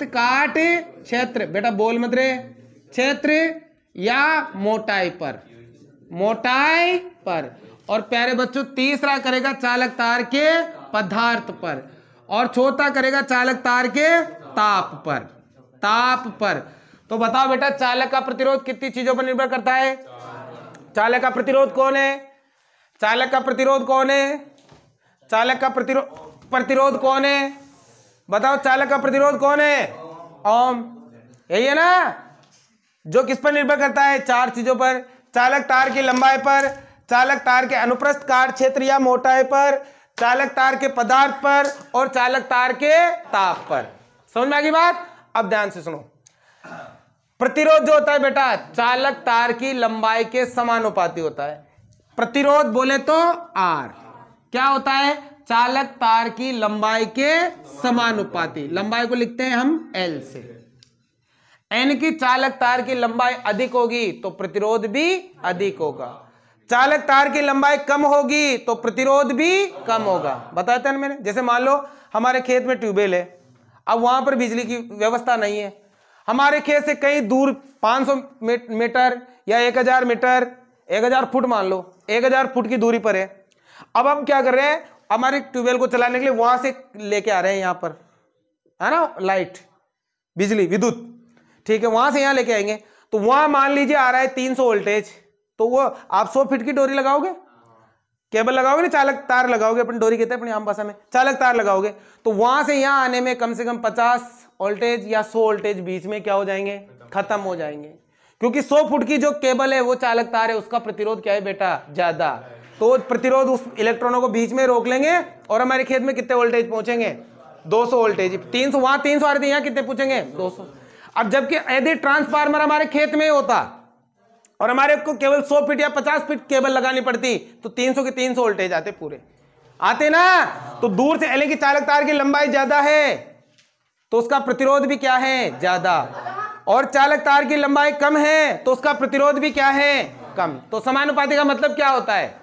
काट क्षेत्र, बेटा बोल मत रे, क्षेत्र या मोटाई पर। और प्यारे बच्चों तीसरा करेगा चालक तार के पदार्थ पर, और चौथा करेगा चालक तार के ताप पर। तो बताओ बेटा चालक का प्रतिरोध कितनी चीजों पर निर्भर करता है? चालक का प्रतिरोध कौन है? चालक का प्रतिरोध कौन है? बताओ चालक का प्रतिरोध कौन है? ओम, यही है ना, जो किस पर निर्भर करता है? चार चीजों पर, चालक तार की लंबाई पर, चालक तार के अनुप्रस्थ काट क्षेत्र या मोटाई पर, चालक तार के पदार्थ पर, और चालक तार के ताप पर। समझ में आ गई बात? अब ध्यान से सुनो, प्रतिरोध जो होता है बेटा चालक तार की लंबाई के समानुपाती होता है। प्रतिरोध बोले तो आर क्या होता है? चालक तार की लंबाई के समानुपाती। लंबाई को लिखते हैं हम एल से। एन की चालक तार की लंबाई अधिक होगी तो प्रतिरोध भी अधिक होगा, चालक तार की लंबाई कम होगी तो प्रतिरोध भी कम होगा। बताया था ना मैंने, जैसे मान लो हमारे खेत में ट्यूबवेल है, अब वहां पर बिजली की व्यवस्था नहीं है, हमारे खेत से कहीं दूर 500 मीटर या 1000 मीटर, 1000 फुट मान लो, 1000 फुट की दूरी पर है। अब हम क्या कर रहे हैं, हमारे ट्यूबवेल को चलाने के लिए वहां से लेके आ रहे हैं, यहां पर है ना लाइट, बिजली, विद्युत, ठीक है, वहां से यहां लेके आएंगे। तो वहां मान लीजिए आ रहा है 300 वोल्टेज, तो वो आप 100 फीट की डोरी लगाओगे, केबल लगाओगे ना, चालक तार लगाओगे, अपन डोरी कहते हैं अपनी आम भाषा में, चालक तार लगाओगे, तो वहां से यहां आने में कम से कम 50 वोल्टेज या 100 वोल्टेज बीच में क्या हो जाएंगे? खत्म हो जाएंगे, क्योंकि 100 फुट की जो केबल है वो चालक तार है, उसका प्रतिरोध क्या है बेटा? ज्यादा। तो प्रतिरोध उस इलेक्ट्रॉनों को बीच में रोक लेंगे और हमारे खेत में कितने वोल्टेज पहुंचेंगे? 200 वोल्टेज। 300 वहां 300 आ रहे थे, यहाँ कितने पूछेंगे? 200। अब जबकि यदि ट्रांसफार्मर हमारे खेत में होता और हमारे को केवल 100 फीट या 50 फीट केबल लगानी पड़ती, तो 300 के 300 वोल्टेज आते, पूरे आते ना। तो दूर से यानी कि चालक तार की लंबाई ज्यादा है तो उसका प्रतिरोध भी क्या है? ज्यादा। और चालक तार की लंबाई कम है तो उसका प्रतिरोध भी क्या है? कम। तो समानुपाती का मतलब क्या होता है?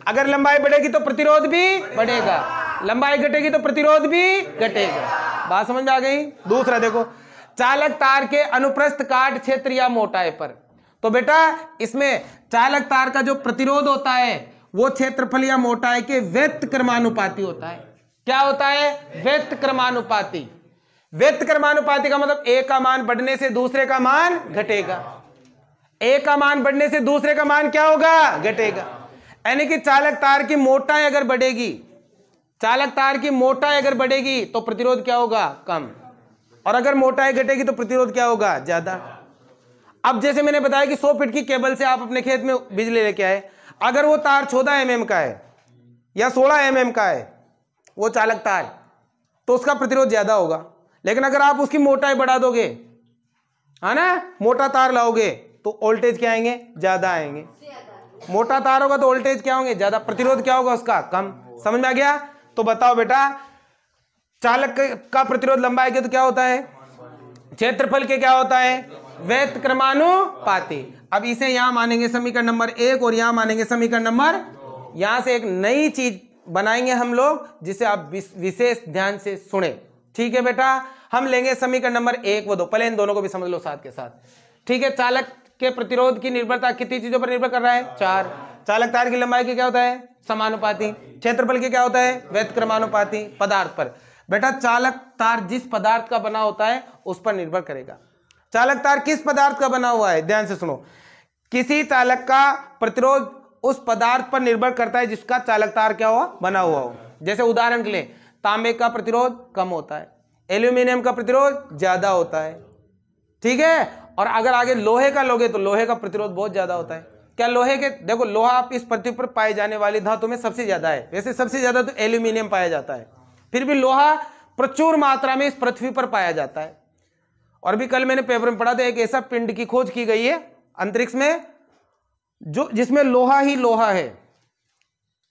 अगर लंबाई बढ़ेगी तो प्रतिरोध भी बढ़ेगा, लंबाई घटेगी तो प्रतिरोध भी घटेगा। बात समझ में आ गई? दूसरा देखो, चालक तार के अनुप्रस्थ काट क्षेत्र या मोटाई पर। तो बेटा इसमें चालक तार का जो प्रतिरोध होता है वो क्षेत्रफल या मोटाई के व्यस्त क्रमानुपाती होता है। क्या होता है? व्यस्त क्रमानुपाती। व्यस्त क्रमानुपाती का मतलब एक का मान बढ़ने से दूसरे का मान घटेगा, एक का मान बढ़ने से दूसरे का मान क्या होगा? घटेगा। यानी कि चालक तार की मोटाई अगर बढ़ेगी, चालक तार की मोटाई अगर बढ़ेगी तो प्रतिरोध क्या होगा? कम, और अगर मोटाई घटेगी तो प्रतिरोध क्या होगा? ज्यादा। अब जैसे मैंने बताया कि 100 फीट की केबल से आप अपने खेत में बिजली लेके आए, अगर वो तार 14 mm का है या 16 mm का है वो चालक तार, तो उसका प्रतिरोध ज्यादा होगा। लेकिन अगर आप उसकी मोटाई बढ़ा दोगे, है ना, मोटा तार लाओगे तो वोल्टेज क्या आएंगे? ज्यादा आएंगे। मोटा तार होगा तो वोल्टेज क्या होंगे? ज्यादा। प्रतिरोध क्या होगा उसका? कम। समझ में आ गया? तो बताओ बेटा चालक का प्रतिरोध लंबाई के तो क्या होता है? क्षेत्रफल के क्या होता है? व्यस्त क्रमानुपाती। अब इसे यहां मानेंगे समीकरण नंबर 1 और यहां मानेंगे समीकरण नंबर, यहां से एक नई चीज बनाएंगे हम लोग जिसे आप विशेष ध्यान से सुने। ठीक है बेटा, हम लेंगे समीकरण नंबर 1 व 2, पहले इन दोनों को भी समझ लो साथ के साथ। ठीक है, चालक के प्रतिरोध की निर्भरता कितनी चीजों पर निर्भर कर रहा है? 4। चालक तार की लंबाई के क्या होता है? समानुपाती। क्षेत्रफल के क्या होता है? व्यस्त क्रमानुपाती। पदार्थ पर बेटा चालक तार जिस पदार्थ का बना होता है उस पर निर्भर करेगा। चालक तार किस पदार्थ का बना हुआ है? ध्यान से सुनो, किसी चालक का प्रतिरोध उस पदार्थ पर निर्भर करता है जिसका चालक तार क्या हुआ? बना हुआ हो। जैसे उदाहरण के लिए तांबे का प्रतिरोध कम होता है, एल्यूमिनियम का प्रतिरोध ज्यादा होता है। ठीक है, और अगर आगे लोहे का लोगे तो लोहे का प्रतिरोध बहुत ज्यादा होता है। क्या लोहे के, देखो लोहा आप इस पृथ्वी पर पाए जाने वाली धातु में सबसे ज्यादा है, वैसे सबसे ज्यादा तो एल्यूमिनियम पाया जाता है, फिर भी लोहा प्रचुर मात्रा में इस पृथ्वी पर पाया जाता है। और भी कल मैंने पेपर में पढ़ा था, एक ऐसा पिंड की खोज की गई है अंतरिक्ष में जो जिसमें लोहा ही लोहा है,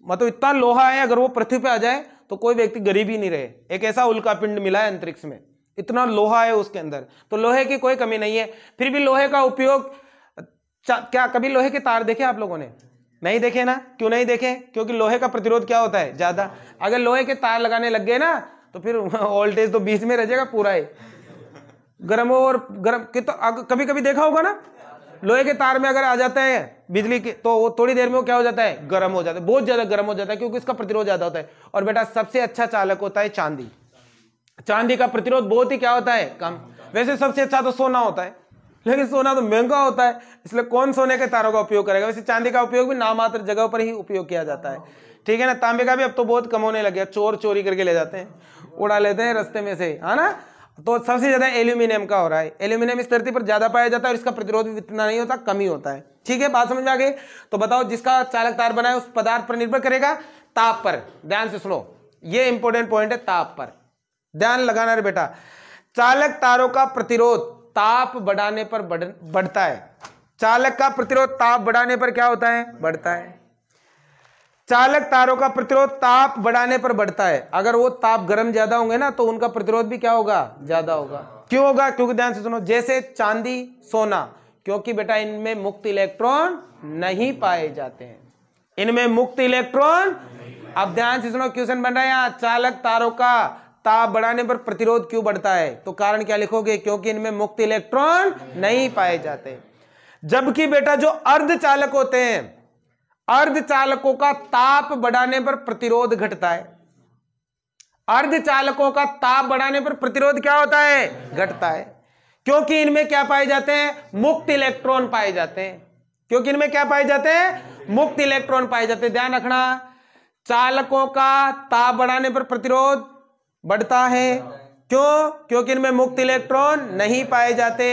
मतलब इतना लोहा है अगर वो पृथ्वी पे आ जाए तो कोई व्यक्ति गरीब ही नहीं रहे। एक ऐसा उल्का पिंड मिला है अंतरिक्ष में, इतना लोहा है उसके अंदर, तो लोहे की कोई कमी नहीं है। फिर भी लोहे का उपयोग, क्या कभी लोहे के तार देखे आप लोगों ने? नहीं देखे ना? क्यों नहीं देखे? क्योंकि लोहे का प्रतिरोध क्या होता है? ज्यादा। अगर लोहे के तार लगाने लग गए ना तो फिर वोल्टेज तो बीच में रह जाएगा पूरा ही, गर्म हो और गर्म कि तो कभी कभी देखा होगा ना, लोहे के तार में अगर आ जाता है बिजली के तो वो थोड़ी देर में वो क्या हो जाता है? गर्म हो जाता है, बहुत ज्यादा गर्म हो जाता है, क्योंकि इसका प्रतिरोध ज्यादा होता है। और बेटा सबसे अच्छा चालक होता है चांदी। चांदी का प्रतिरोध बहुत ही क्या होता है? कम। वैसे सबसे अच्छा तो सोना होता है, लेकिन सोना तो महंगा होता है, इसलिए कौन सोने के तारों का उपयोग करेगा। वैसे चांदी का उपयोग भी नामात्र जगह पर ही उपयोग किया जाता है, ठीक है ना। तांबे का भी अब तो बहुत कम होने लग गया, चोर चोरी करके ले जाते हैं, उड़ा लेते हैं रास्ते में से, है ना। तो सबसे ज्यादा एल्यूमिनियम का हो रहा है। एल्यूमिनियम इस धरती पर ज्यादा पाया जाता है और इसका प्रतिरोध भी इतना नहीं होता, कम ही होता है, ठीक है। बात समझ में आ गई? तो बताओ जिसका चालक तार बना है उस पदार्थ पर निर्भर करेगा, ताप पर। ध्यान से सुनो, ये इंपॉर्टेंट पॉइंट है, ताप पर ध्यान लगाना रे बेटा। चालक तारों का प्रतिरोध ताप बढ़ाने पर बढ़ता है। चालक का प्रतिरोध ताप बढ़ाने पर क्या होता है? बढ़ता है। चालक तारों का प्रतिरोध ताप बढ़ाने पर बढ़ता है। अगर वो ताप गर्म ज्यादा होंगे ना तो उनका प्रतिरोध भी क्या होगा? ज्यादा होगा। क्यों होगा? क्योंकि ध्यान से सुनो, जैसे चांदी, सोना, क्योंकि बेटा इनमें मुक्त इलेक्ट्रॉन नहीं पाए जाते हैं, इनमें मुक्त इलेक्ट्रॉन। अब ध्यान से सुनो, क्वेश्चन बन रहा है यहाँ, चालक तारों का ताप बढ़ाने पर प्रतिरोध क्यों बढ़ता है? तो कारण क्या लिखोगे? क्योंकि इनमें मुक्त इलेक्ट्रॉन नहीं पाए जाते। जबकि बेटा जो अर्धचालक होते हैं, अर्धचालकों का ताप बढ़ाने पर प्रतिरोध घटता है। अर्धचालकों का ताप बढ़ाने पर प्रतिरोध क्या होता है? घटता है, क्योंकि इनमें क्या पाए जाते हैं? मुक्त इलेक्ट्रॉन पाए जाते हैं। क्योंकि इनमें क्या पाए जाते हैं? मुक्त इलेक्ट्रॉन पाए जाते हैं। ध्यान रखना, चालकों का ताप बढ़ाने पर प्रतिरोध बढ़ता है, क्यों? क्योंकि इनमें मुक्त इलेक्ट्रॉन नहीं पाए जाते।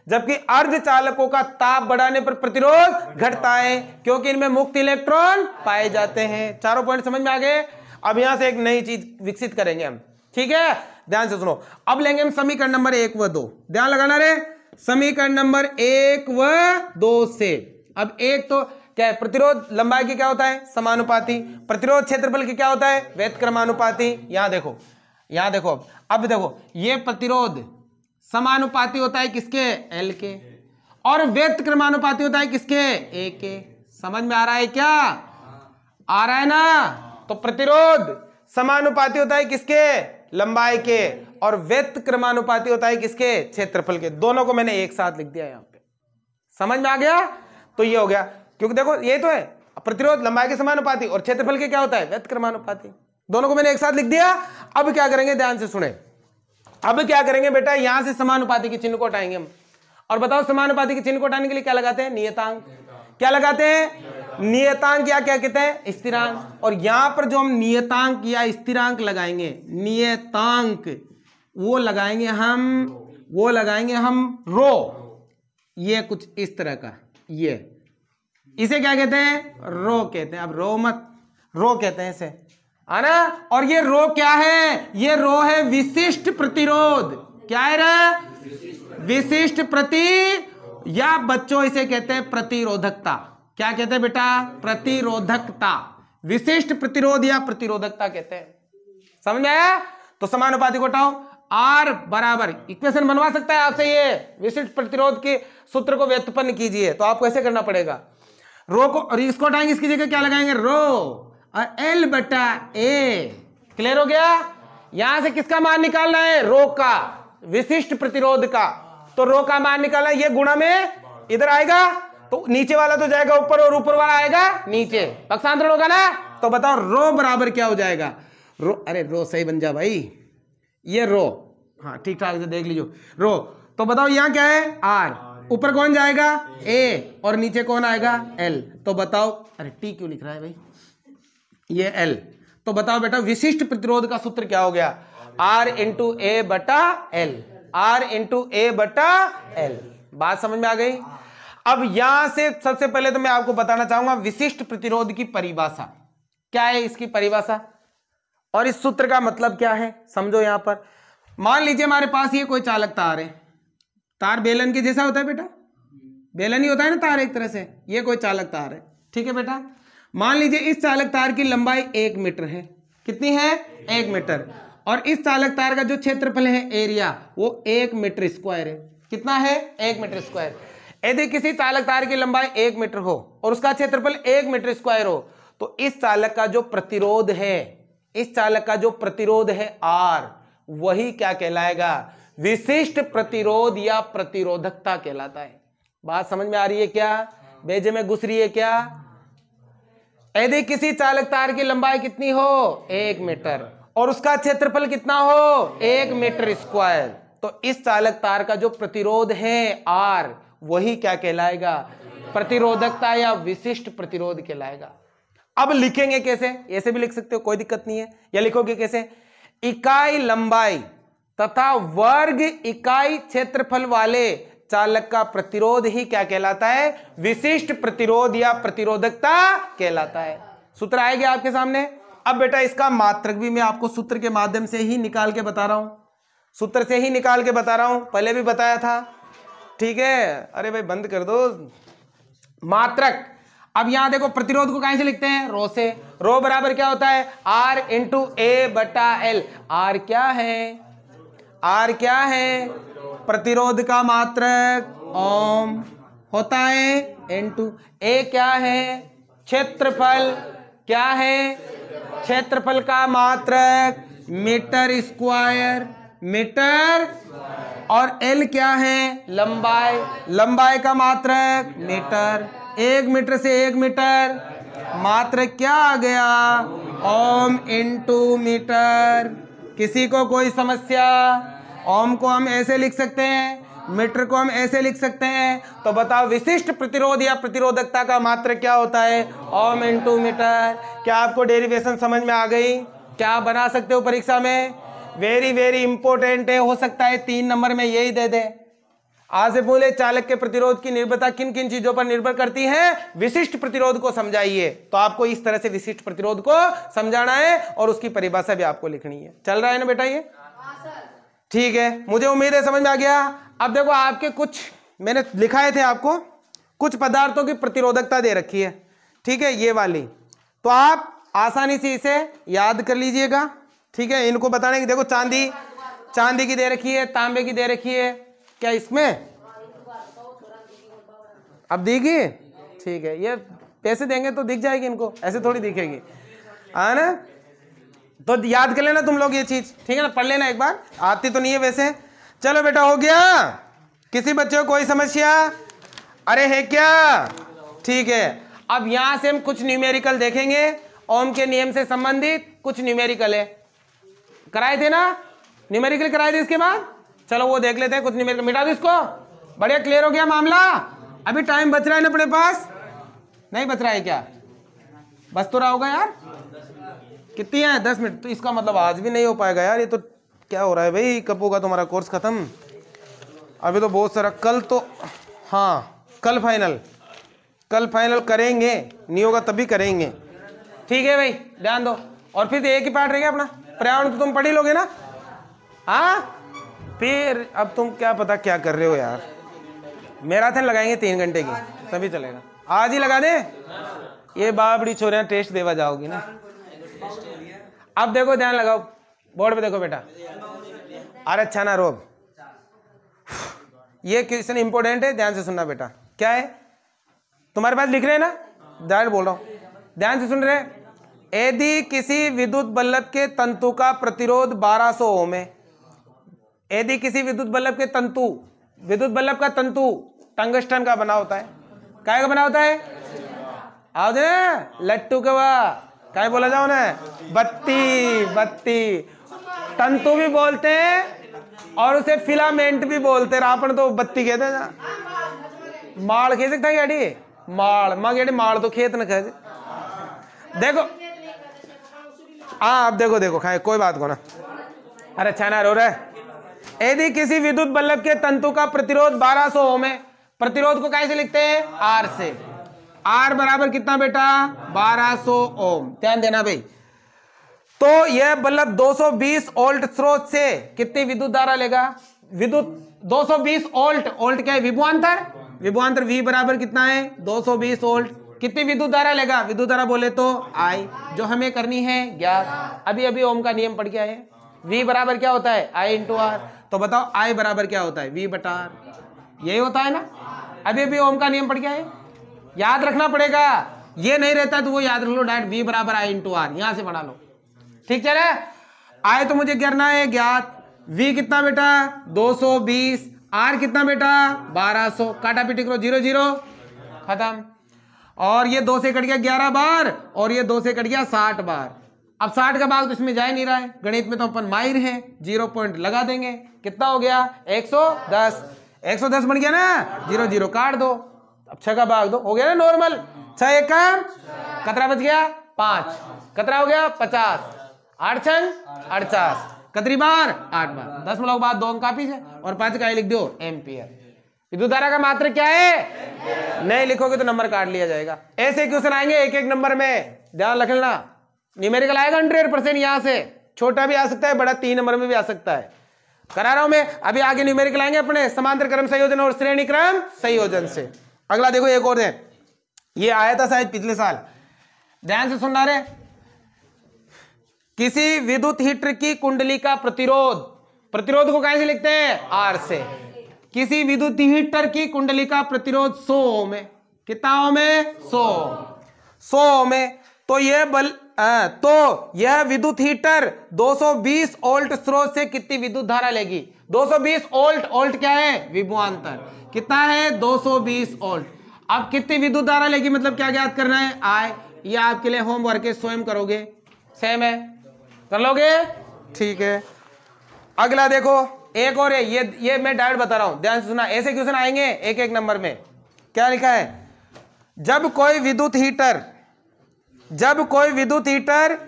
जबकि अर्धचालकों का ताप बढ़ाने पर प्रतिरोध घटता है, क्योंकि इनमें मुक्त इलेक्ट्रॉन पाए जाते हैं। चारों पॉइंट समझ में आ गए? अब यहां से एक नई चीज विकसित करेंगे हम, ठीक है। ध्यान से सुनो, अब लेंगे हम समीकरण नंबर 1 व 2। ध्यान लगाना रे, समीकरण नंबर 1 व 2 से। अब एक तो क्या है? प्रतिरोध लंबाई की क्या होता है? समानुपाती। प्रतिरोध क्षेत्रफल की क्या होता है? व्यतक्रमानुपाती। यहां देखो, यहां देखो, अब देखो, ये प्रतिरोध समानुपाती होता है किसके? L के, और व्यतक्रमानुपाती होता है किसके? A के। समझ में आ रहा है क्या? आ रहा है ना? तो प्रतिरोध समानुपाती होता है किसके? लंबाई के, और व्यतक्रमानुपाती होता है किसके? क्षेत्रफल के। दोनों को मैंने एक साथ लिख दिया यहां पे। समझ में आ गया? तो ये हो गया, क्योंकि देखो ये तो है प्रतिरोध लंबाई के समानुपाती और क्षेत्रफल के क्या होता है? व्यतक्रमानुपाती। दोनों को मैंने एक साथ लिख दिया। अब क्या करेंगे? ध्यान से सुने, अब क्या करेंगे बेटा? यहां से समानुपाती के चिन्ह को हटाएंगे हम। और बताओ समानुपाती के चिन्ह को हटाने के लिए क्या लगाते हैं? नियतांक। क्या लगाते हैं? नियतांक, या क्या कहते हैं? स्थिरांक। और यहां पर जो हम नियतांक या स्थिरांक लगाएंगे, नियतांक वो लगाएंगे हम रो। ये कुछ इस तरह का, ये इसे क्या कहते हैं? रो कहते हैं। अब रो मत, रो कहते हैं इसे, आना। और ये रो क्या है? ये रो है विशिष्ट प्रतिरोध। क्या है रे? विशिष्ट प्रति, या बच्चों इसे कहते हैं प्रतिरोधकता। क्या कहते हैं बेटा? प्रतिरोधकता। विशिष्ट प्रतिरोध या प्रतिरोधकता कहते हैं। समझ में आया? तो समानुपाती को हटाओ, R बराबर, इक्वेशन बनवा सकता है आपसे ये, विशिष्ट प्रतिरोध के सूत्र को व्युत्पन्न कीजिए। तो आपको ऐसे करना पड़ेगा, रो को, और इसको हटाएंगे, इसकी जगह क्या लगाएंगे? रो और L बटा A। क्लियर हो गया? यहां से किसका मान निकालना है? रो का, विशिष्ट प्रतिरोध का। तो रो का मान निकालना, ये गुणा में इधर आएगा तो नीचे वाला तो जाएगा ऊपर और ऊपर वाला आएगा नीचे, पक्षांतरण होगा ना। तो बताओ रो बराबर क्या हो जाएगा? रो, अरे रो सही बन जा भाई, ये रो, हाँ ठीक ठाक से देख लीजिए रो। तो बताओ यहां क्या है? R, ऊपर कौन जाएगा? A, और नीचे कौन आएगा? L। तो बताओ, अरे T क्यों लिख रहा है भाई? ये L। तो बताओ बेटा विशिष्ट प्रतिरोध का सूत्र क्या हो गया? R इंटू A बटा L, R इंटू A बटा L। बात समझ में आ गई? अब यहां से सबसे पहले तो मैं आपको बताना चाहूंगा विशिष्ट प्रतिरोध की परिभाषा क्या है, इसकी परिभाषा, और इस सूत्र का मतलब क्या है। समझो यहां पर मान लीजिए हमारे पास ये कोई चालक तार है, तार बेलन के जैसा होता है बेटा, बेलन ही होता है ना तार एक तरह से, ये कोई चालक तार है। ठीक है बेटा, मान लीजिए इस चालक तार की लंबाई 1 मीटर है। कितनी है? 1 मीटर। और इस चालक तार का जो क्षेत्रफल है एरिया वो 1 मीटर स्क्वायर है। कितना है? 1 मीटर स्क्वायर। यदि किसी चालक तार की लंबाई 1 मीटर हो और उसका क्षेत्रफल 1 मीटर स्क्वायर हो तो इस चालक का जो प्रतिरोध है, इस चालक का जो प्रतिरोध है R, वही क्या कहलाएगा? विशिष्ट प्रतिरोध या प्रतिरोधकता कहलाता है। बात समझ में आ रही है क्या? बेजे में घुस रही है क्या? यदि किसी चालक तार की लंबाई कितनी हो? 1 मीटर और उसका क्षेत्रफल कितना हो? 1 मीटर स्क्वायर, तो इस चालक तार का जो प्रतिरोध है R, वही क्या कहलाएगा? प्रतिरोधकता या विशिष्ट प्रतिरोध कहलाएगा। अब लिखेंगे कैसे? ऐसे भी लिख सकते हो, कोई दिक्कत नहीं है। या लिखोगे कैसे? इकाई लंबाई तथा वर्ग इकाई क्षेत्रफल वाले चालक का प्रतिरोध ही क्या कहलाता है? विशिष्ट प्रतिरोध या प्रतिरोधकता कहलाता है। सूत्र आएगा आपके सामने। अब बेटा इसका मात्रक भी मैं आपको सूत्र के माध्यम से ही निकाल के बता रहा हूं, सूत्र से ही निकाल के बता रहा हूं, पहले भी बताया था। ठीक है, अरे भाई बंद कर दो मात्रक। अब यहां देखो प्रतिरोध को कहां से लिखते हैं? रो से। रो बराबर क्या होता है? R इंटू ए बटा एल। R क्या है? R क्या है? प्रतिरोध का मात्रक ओम होता है, इंटू ए क्या है? क्षेत्रफल। क्या है? क्षेत्रफल का मात्रक मीटर स्क्वायर, मीटर। और एल क्या है? लंबाई। लंबाई का मात्रक मीटर। 1 मीटर से 1 मीटर, मात्रक क्या आ गया? Ohm into metre. किसी को कोई समस्या? ओम को हम ऐसे लिख सकते हैं, मीटर को हम ऐसे लिख सकते हैं। तो बताओ विशिष्ट प्रतिरोध या प्रतिरोधकता का मात्रक क्या होता है? Ohm into metre. क्या आपको डेरिवेशन समझ में आ गई? क्या बना सकते हो परीक्षा में? वेरी वेरी इंपॉर्टेंट है, हो सकता है 3 नंबर में यही दे दे। आज से बोले चालक के प्रतिरोध की निर्भरता किन किन चीजों पर निर्भर करती है? विशिष्ट प्रतिरोध को समझाइए। तो आपको इस तरह से विशिष्ट प्रतिरोध को समझाना है और उसकी परिभाषा भी आपको लिखनी है। चल रहा है ना बेटा ये? ठीक है, मुझे उम्मीद है समझ में आ गया। अब देखो आपके कुछ मैंने लिखाए थे, आपको कुछ पदार्थों की प्रतिरोधकता दे रखी है। ठीक है, ये वाली, तो आप आसानी से इसे याद कर लीजिएगा। ठीक है, इनको बताने की देखो चांदी की दे रखी है, तांबे की दे रखी है। क्या इसमें अब दिखेगी? ठीक है, ये पैसे देंगे तो दिख जाएगी इनको, ऐसे थोड़ी दिखेगी, है ना? तो याद कर लेना तुम लोग ये चीज, ठीक है ना? पढ़ लेना एक बार, आती तो नहीं है वैसे। चलो बेटा हो गया। किसी बच्चे को कोई समस्या? अरे है क्या? ठीक है, अब यहां से हम कुछ न्यूमेरिकल देखेंगे। ओम के नियम से संबंधित कुछ न्यूमेरिकल है, कराए थे ना? न्यूमेरिकल कराए थे। इसके बाद चलो वो देख लेते हैं कुछ न्यूमेरिकल। मिटा दो इसको। बढ़िया, क्लियर हो गया मामला। अभी टाइम बच रहा है ना अपने पास? नहीं बच रहा है क्या? बच तो रहा होगा यार। कितनी है? 10 मिनट। तो इसका मतलब आज भी नहीं हो पाएगा यार। ये तो क्या हो रहा है भाई? कब होगा तुम्हारा कोर्स खत्म? अभी तो बहुत सारा। कल तो हाँ, कल फाइनल करेंगे, नहीं होगा तभी करेंगे। ठीक है भाई, ध्यान दो। और फिर एक ही पार्ट रहेगा अपना पर्यावरण, तो तुम पढ़ ही लोगे ना? हाँ, फिर अब तुम क्या पता क्या कर रहे हो यार। मैराथन लगाएंगे 3 घंटे की, तभी चलेगा। आज ही लगा दे। ये बाबड़ी छोरियां टेस्ट देवा जाओगी ना। अब देखो, ध्यान लगाओ, बोर्ड पे देखो बेटा। अरे अच्छा ना रोब, ये क्वेश्चन इंपॉर्टेंट है, ध्यान से सुनना बेटा। क्या है तुम्हारे पास? लिख रहे हैं ना? डायरेक्ट बोल रहा हूं, ध्यान से सुन रहे। यदि किसी विद्युत बल्ब के तंतु का प्रतिरोध 1200 ओम है, यदि किसी विद्युत बल्ब के तंतु, विद्युत बल्ब का तंतु टंगस्टन का बना होता है। काय का बना होता है? आओ दे लट्टू का, काय बोला जाओ ना? बत्ती। तंतु भी बोलते हैं और उसे फिलामेंट भी बोलते हैं। रापण तो बत्ती कहते हैं। माल कह सकता है गाड़ी? माल माँ गेड़ी माल तो खेत न कहे। देखो हाँ, अब देखो खाए, कोई बात को ना। अरे अच्छा ना रो रहा है। यदि किसी विद्युत बल्ब के तंतु का प्रतिरोध 1200 ओम है, प्रतिरोध को कैसे लिखते हैं? R से। R बराबर कितना बेटा? 1200 ओम। ध्यान देना भाई। तो यह बल्ब 220 वोल्ट स्रोत से कितनी विद्युत धारा लेगा? विद्युत 220 वोल्ट। वोल्ट क्या है? विभवांतर। विभवांतर V बराबर कितना है 220 वोल्ट। कितनी विद्युत धारा लेगा, विद्युत धारा बोले तो I, जो हमें करनी है ज्ञात। अभी अभी ओम का नियम पढ़ के आए। V बराबर क्या होता है I इंटू R। तो बताओ I बराबर क्या होता है V बटा R, यही होता है ना। अभी अभी ओम का नियम पढ़ के आए, याद रखना पड़ेगा। ये नहीं रहता तो वो याद रख लो, डायरेक्ट V बराबर I इंटू R यहां से बना लो। ठीक चले, I तो मुझे करना है ज्ञात। V कितना बेटा 220, R कितना बेटा 1200, काटा पीटी करो 0 0 खत्म। और ये 2 से कट गया 11 बार और ये 2 से कट गया 60 बार। अब 60 का भाग तो इसमें जा ही नहीं रहा है, गणित में तो अपन माहिर हैं, 0 पॉइंट लगा देंगे। कितना हो गया 110, 110 बन गया ना, 0 0 काट दो। अब 6 का भाग दो, हो गया ना नॉर्मल। 6 1 कतरा बच गया 5, कतरा हो गया 50, 8 छंग 48, कतरी बार 8 बार। 10 मिनट बाद 2 अंक काफी है और 5 का लिख दो एम्पियर। विद्युत धारा का मात्रक क्या है, नहीं लिखोगे तो नंबर काट लिया जाएगा। ऐसे क्वेश्चन आएंगे एक एक नंबर में, ध्यान रख लेना। न्यूमेरिकल आएगा 100%, यहां से छोटा भी आ सकता है, बड़ा 3 नंबर में भी आ सकता है। करा रहा हूं मैं, अभी आगे न्यूमेरिकल आएंगे अपने समांतर क्रम संयोजन और श्रेणी क्रम संयोजन से। अगला देखो एक और है, ये आया था शायद पिछले साल, ध्यान से सुनना रे। किसी विद्युत हीटर की कुंडली का प्रतिरोध, प्रतिरोध को कैसे लिखते हैं R से। किसी विद्युत हीटर की कुंडली का प्रतिरोध 100 ओम है। कितना ओम है 100 ओम है। तो यह तो यह विद्युत हीटर 220 वोल्ट स्रोत से कितनी विद्युत धारा लेगी 220 वोल्ट। वोल्ट क्या है विभवांतर, कितना है 220 वोल्ट। अब कितनी विद्युत धारा लेगी मतलब क्या ज्ञात करना है I। ये आपके लिए होमवर्क है, स्वयं करोगे, सेम है, कर लोगे ठीक है। अगला देखो एक और है, ये मैं डायरेक्ट बता रहा हूं, ध्यान से सुना। ऐसे क्वेश्चन आएंगे एक एक नंबर में। क्या लिखा है, जब कोई विद्युत हीटर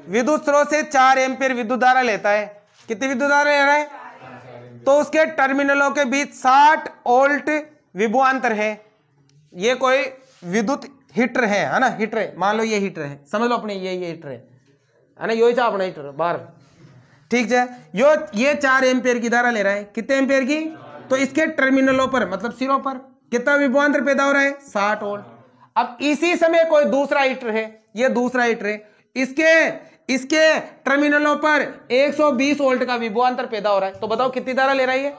विद्युत स्रोत से 4 एम्पीयर विद्युत धारा लेता है। कितनी विद्युत धारा ले रहा है, तो उसके टर्मिनलों के बीच 60 वोल्ट विभवांतर है। ये कोई विद्युत हीटर है ना, हीटर है, मान लो ये हीटर है, समझ लो अपने ये हीटर है ना, यही अपना हीटर बाहर ठीक है। ये 4 एम्पीयर की धारा ले रहा है, कितने एम्पीयर की, तो इसके टर्मिनलों पर मतलब सिरों पर कितना विभवांतर पैदा हो रहा है 60 वोल्ट। अब इसी समय कोई दूसरा हीटर है, ये दूसरा हीटर है, इसके टर्मिनलों पर 120 वोल्ट का विभवांतर पैदा हो रहा है। तो बताओ कितनी धारा ले रहा है,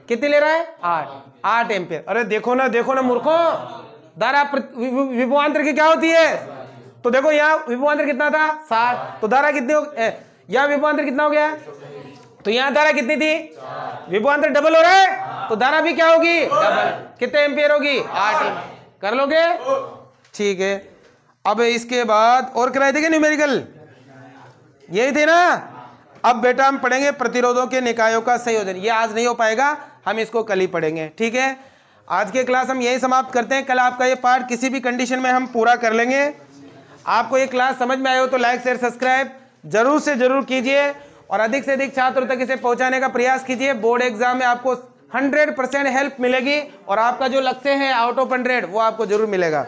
कितनी ले रहा है 8 एम्पीयर। अरे देखो ना मूर्खों, धारा विभवांतर की क्या होती है, तो देखो यहाँ विभवांतर कितना था 60, तो धारा कितनी हो, यहाँ विभवांतर कितना हो गया, तो यहाँ धारा कितनी थी, विभवांतर डबल हो रहा है तो धारा भी क्या होगी डबल। कितने एम्पीयर होगी 8 एम्पीयर। कर लोगे ठीक है। अब इसके बाद और कराए थे क्या न्यूमेरिकल, यही थे ना। अब बेटा हम पढ़ेंगे प्रतिरोधों के निकायों का संयोजन। ये आज नहीं हो पाएगा, हम इसको कल ही पढ़ेंगे ठीक है। आज के क्लास हम यही समाप्त करते हैं। कल आपका ये पार्ट किसी भी कंडीशन में हम पूरा कर लेंगे। आपको ये क्लास समझ में आए हो तो लाइक शेयर सब्सक्राइब जरूर से जरूर कीजिए और अधिक से अधिक छात्रों तक इसे पहुंचाने का प्रयास कीजिए। बोर्ड एग्जाम में आपको 100% हेल्प मिलेगी और आपका जो लक्ष्य है आउट ऑफ 100 वो आपको जरूर मिलेगा।